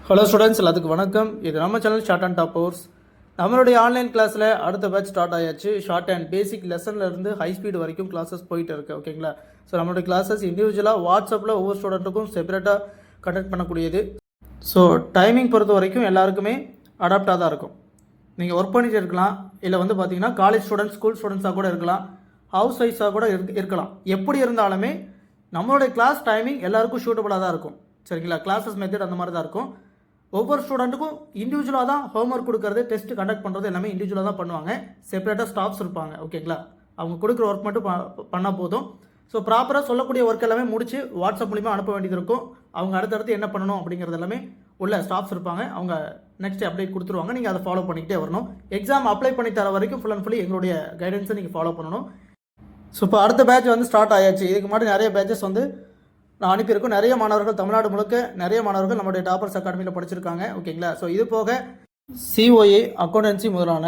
Hello students, எல்லாத்துக்கும் வணக்கம். இது நம்ம channel shorthand top course. நம்மளுடைய ஆன்லைன் கிளாஸில் அடுத்த பேட்ச் ஸ்டார்ட் ஆயாச்சு. ஷார்ட் அண்ட் பேசிக் லெசன்லேருந்து ஹை ஸ்பீடு வரைக்கும் கிளாஸஸ் போயிட்டு இருக்கு. ஓகேங்களா? ஸோ நம்மளுடைய கிளாஸஸ் இண்டிவிஜுவலாக வாட்ஸ்அப்பில் ஒவ்வொரு ஸ்டூடெண்ட்டுக்கும் செப்பரேட்டாக கண்டக்ட் பண்ணக்கூடியது. ஸோ டைமிங் பொறுத்த வரைக்கும் எல்லாருக்குமே அடாப்டாக தான் இருக்கும். நீங்கள் ஒர்க் பண்ணிட்டு இருக்கலாம், இல்லை பார்த்தீங்கன்னா காலேஜ் ஸ்டூடெண்ட்ஸ், ஸ்கூல் ஸ்டூடெண்ட்ஸாக கூட இருக்கலாம், ஹவுஸ் ஒய்ஃபாக கூட இருக்கலாம். எப்படி இருந்தாலுமே நம்மளுடைய கிளாஸ் டைமிங் எல்லாருக்கும் ஷூட்டபுளாக தான் இருக்கும். சரிங்களா? கிளாஸஸ் மெத்தட் அந்த மாதிரி தான் இருக்கும். ஒவ்வொரு ஸ்டூடெண்ட்டுக்கும் இண்டிவிஜுவலாக தான் ஹோம் ஒர்க் கொடுக்கறது, டெஸ்ட் கண்டக்ட் பண்ணுறது எல்லாமே இண்டிவிஜுவலாக தான் பண்ணுவாங்க. செப்பரேட்டாக ஸ்டாஃப்ஸ் இருப்பாங்க. ஓகேங்களா? அவங்க கொடுக்குற ஒர்க் மட்டும் பண்ணால் போதும். ஸோ ப்ராப்பராக சொல்லக்கூடிய ஒர்க் எல்லாமே முடிச்சு வாட்ஸ்அப் மூலிமா அனுப்ப வேண்டியது இருக்கும். அவங்க அடுத்தடுத்து என்ன பண்ணணும் அப்படிங்கிறது எல்லாமே உள்ள ஸ்டாஃப்ஸ் இருப்பாங்க. அவங்க நெக்ஸ்ட் அப்டேட் கொடுத்துருவாங்க. நீங்கள் அதை ஃபாலோ பண்ணிக்கிட்டே வரணும். எக்ஸாம் அப்ளை பண்ணி தர வரைக்கும் ஃபுல் அண்ட் ஃபுல்லி எங்களுடைய கைடன்ஸை நீங்கள் ஃபாலோ பண்ணணும். ஸோ இப்போ அடுத்த பேட்ச் ஸ்டார்ட் ஆயாச்சு. இதுக்கு முன்னாடி நிறைய பேட்சஸ் நான் அனுப்பியிருக்கோம். நிறைய மாணவர்கள், தமிழ்நாடு முழுக்க நிறைய மாணவர்கள் நம்மளுடைய டாப்பர்ஸ் அகாடமியில் படிச்சிருக்காங்க. ஓகேங்களா? ஸோ இது போக சிஓஏ, அக்கௌண்டன்சி முதலான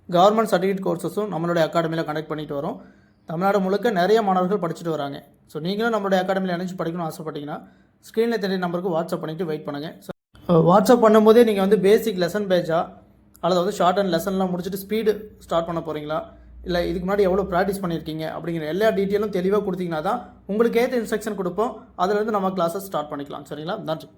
கவர்மெண்ட் சர்டிஃபிகேட் கோர்சஸும் நம்மளுடைய அகாடமியில் கண்டக்ட் பண்ணிட்டு வரோம். தமிழ்நாடு முழுக்க நிறைய மாணவர்கள் படிச்சுட்டு வராங்க. ஸோ நீங்களும் நம்மளுடைய அகாடமியில் இணைஞ்சு படிக்கணும்னு ஆசைப்பட்டீங்கன்னா ஸ்க்ரீனில் தெரிய நம்பருக்கு வாட்ஸ்அப் பண்ணிவிட்டு வெயிட் பண்ணுங்கள். ஸோ வாட்ஸ்அப் பண்ணும்போதே நீங்கள் பேசிக் லெசன் பேஜா அல்லது ஷார்ட் அண்ட் லெசன்லாம் முடிச்சுட்டு ஸ்பீடு ஸ்டார்ட் பண்ண போகிறீங்களா, இல்லை இதுக்கு முன்னாடி எவ்வளோ ப்ராக்டிஸ் பண்ணியிருக்கீங்க அப்படிங்கிற எல்லா டீட்டெயிலும் தெளிவாக கொடுத்தீங்கன்னா தான் உங்களுக்கு ஏற்ற இன்ஸ்ட்ரக்ஷன் கொடுப்போம். அதிலேருந்து நம்ம கிளாஸஸ் ஸ்டார்ட் பண்ணிக்கலாம். சரிங்களா? நன்றி.